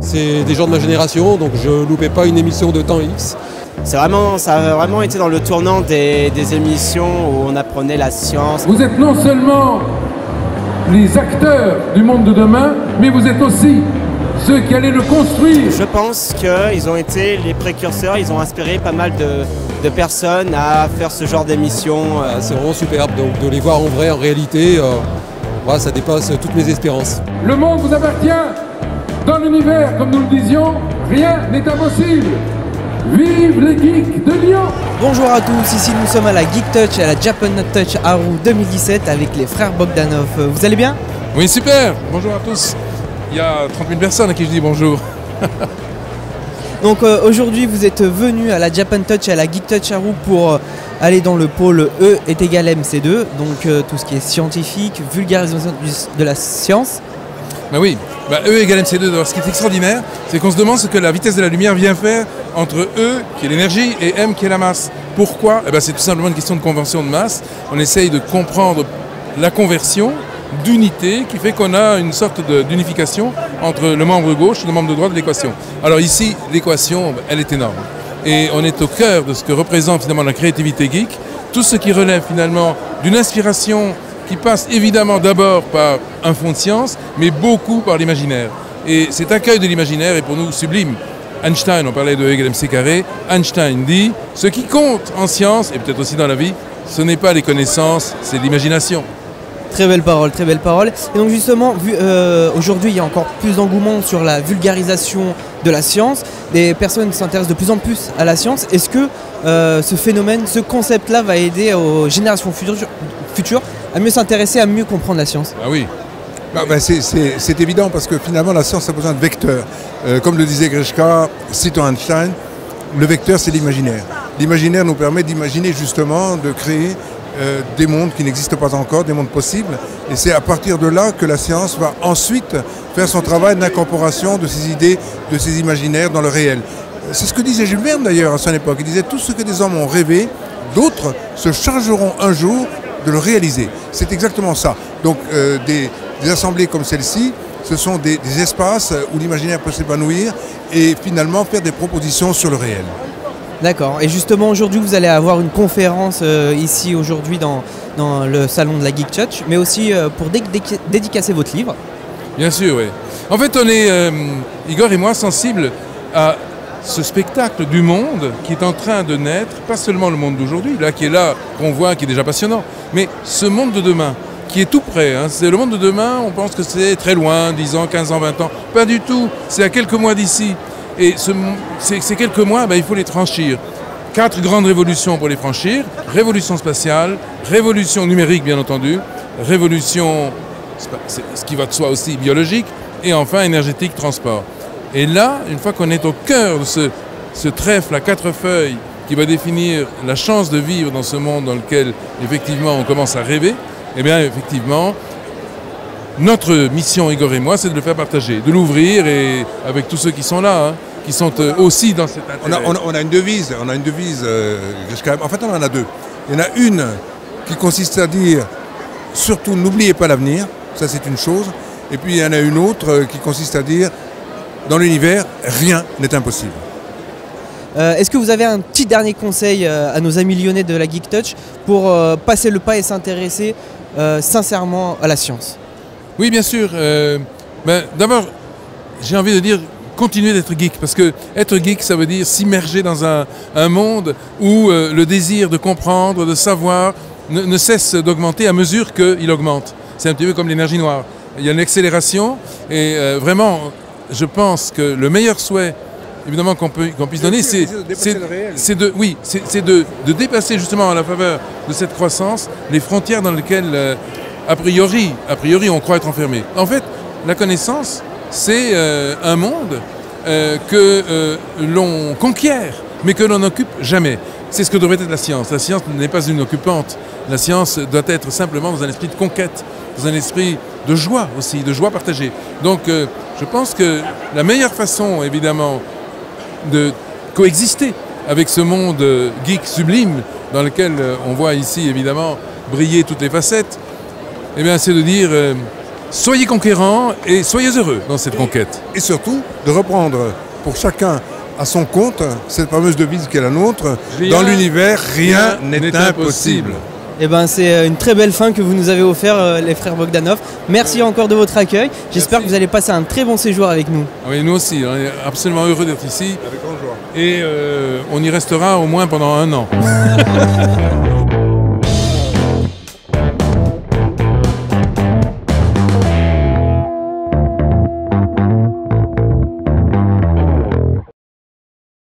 C'est des gens de ma génération, donc je loupais pas une émission de temps X. Ça a vraiment été dans le tournant des émissions où on apprenait la science. Vous êtes non seulement les acteurs du monde de demain, mais vous êtes aussi ceux qui allaient le construire. Je pense qu'ils ont été les précurseurs, ils ont inspiré pas mal de personnes à faire ce genre d'émission. C'est vraiment superbe, donc de les voir en vrai, en réalité, voilà, ça dépasse toutes mes espérances. Le monde vous appartient. Dans l'univers, comme nous le disions, rien n'est impossible. Vive les geeks de Lyon! Bonjour à tous, ici nous sommes à la Geek Touch et à la Japan Touch Haru 2017 avec les frères Bogdanov. Vous allez bien? Oui, super! Bonjour à tous. Il y a 30 000 personnes à qui je dis bonjour. Donc aujourd'hui vous êtes venus à la Japan Touch et à la Geek Touch Haru pour aller dans le pôle E est égal à MC2, donc tout ce qui est scientifique, vulgarisation de la science. Ben oui, E égale MC2. Alors, ce qui est extraordinaire, c'est qu'on se demande ce que la vitesse de la lumière vient faire entre E, qui est l'énergie, et M, qui est la masse. Pourquoi? C'est tout simplement une question de convention de masse. On essaye de comprendre la conversion d'unité qui fait qu'on a une sorte d'unification entre le membre gauche et le membre de droite de l'équation. Alors ici, l'équation, elle est énorme. Et on est au cœur de ce que représente finalement la créativité geek. Tout ce qui relève finalement d'une inspiration qui passe évidemment d'abord par un fond de science, mais beaucoup par l'imaginaire. Et cet accueil de l'imaginaire est pour nous sublime. Einstein, on parlait de E égale MC carré, Einstein dit « Ce qui compte en science, et peut-être aussi dans la vie, ce n'est pas les connaissances, c'est l'imagination. » Très belle parole, très belle parole. Et donc justement, aujourd'hui il y a encore plus d'engouement sur la vulgarisation de la science. Des personnes s'intéressent de plus en plus à la science. Est-ce que ce phénomène, ce concept-là va aider aux générations futures à mieux s'intéresser, à mieux comprendre la science? Ah oui. C'est évident parce que finalement la science a besoin de vecteurs. Comme le disait Grishka, citant Einstein, le vecteur c'est l'imaginaire. L'imaginaire nous permet d'imaginer justement, de créer des mondes qui n'existent pas encore, des mondes possibles. Et c'est à partir de là que la science va ensuite faire son travail d'incorporation de ces idées, de ces imaginaires dans le réel. C'est ce que disait Jules Verne d'ailleurs à son époque. Il disait tout ce que des hommes ont rêvé, d'autres se chargeront un jour de le réaliser. C'est exactement ça. Donc des assemblées comme celle-ci, ce sont des espaces où l'imaginaire peut s'épanouir et finalement faire des propositions sur le réel. D'accord. Et justement aujourd'hui vous allez avoir une conférence ici aujourd'hui dans le salon de la Geek Touch, mais aussi pour dédicacer votre livre. Bien sûr, oui. En fait on est, Igor et moi, sensibles à ce spectacle du monde qui est en train de naître, pas seulement le monde d'aujourd'hui, qui est là, qu'on voit, qui est déjà passionnant, mais ce monde de demain, qui est tout près. C'est le monde de demain, on pense que c'est très loin, 10 ans, 15 ans, 20 ans. Pas du tout, c'est à quelques mois d'ici. Et ces quelques mois, il faut les franchir. 4 grandes révolutions pour les franchir. Révolution spatiale, révolution numérique bien entendu, révolution, ce qui va de soi aussi, biologique, et enfin énergétique, transport. Et là, une fois qu'on est au cœur de ce trèfle à 4 feuilles qui va définir la chance de vivre dans ce monde dans lequel, effectivement, on commence à rêver, eh bien, effectivement, notre mission, Igor et moi, c'est de le faire partager, de l'ouvrir, et avec tous ceux qui sont là, qui sont aussi dans cet intérêt. On a une devise, en fait on en a deux. Il y en a une qui consiste à dire, surtout n'oubliez pas l'avenir, ça c'est une chose, et puis il y en a une autre qui consiste à dire, dans l'univers, rien n'est impossible. Est-ce que vous avez un petit dernier conseil à nos amis lyonnais de la Geek Touch pour passer le pas et s'intéresser sincèrement à la science? Oui, bien sûr. D'abord, j'ai envie de dire, continuez d'être geek, parce que être geek, ça veut dire s'immerger dans un monde où le désir de comprendre, de savoir, ne cesse d'augmenter à mesure qu'il augmente. C'est un petit peu comme l'énergie noire. Il y a une accélération, et vraiment, je pense que le meilleur souhait, évidemment, qu'on puisse donner, c'est de dépasser justement à la faveur de cette croissance les frontières dans lesquelles, a priori, on croit être enfermé. En fait, la connaissance, c'est un monde que l'on conquiert, mais que l'on n'occupe jamais. C'est ce que devrait être la science. La science n'est pas une occupante. La science doit être simplement dans un esprit de conquête, dans un esprit de joie aussi, de joie partagée. Donc je pense que la meilleure façon, évidemment, de coexister avec ce monde geek sublime dans lequel on voit ici, évidemment, briller toutes les facettes, eh bien, c'est de dire soyez conquérants et soyez heureux dans cette conquête. Et surtout, de reprendre pour chacun à son compte cette fameuse devise qui est la nôtre. Dans l'univers, rien n'est impossible. Eh ben, c'est une très belle fin que vous nous avez offert, les frères Bogdanov. Merci encore de votre accueil. J'espère que vous allez passer un très bon séjour avec nous. Oui, nous aussi, on est absolument heureux d'être ici. Avec grande joie. Et on y restera au moins pendant 1 an.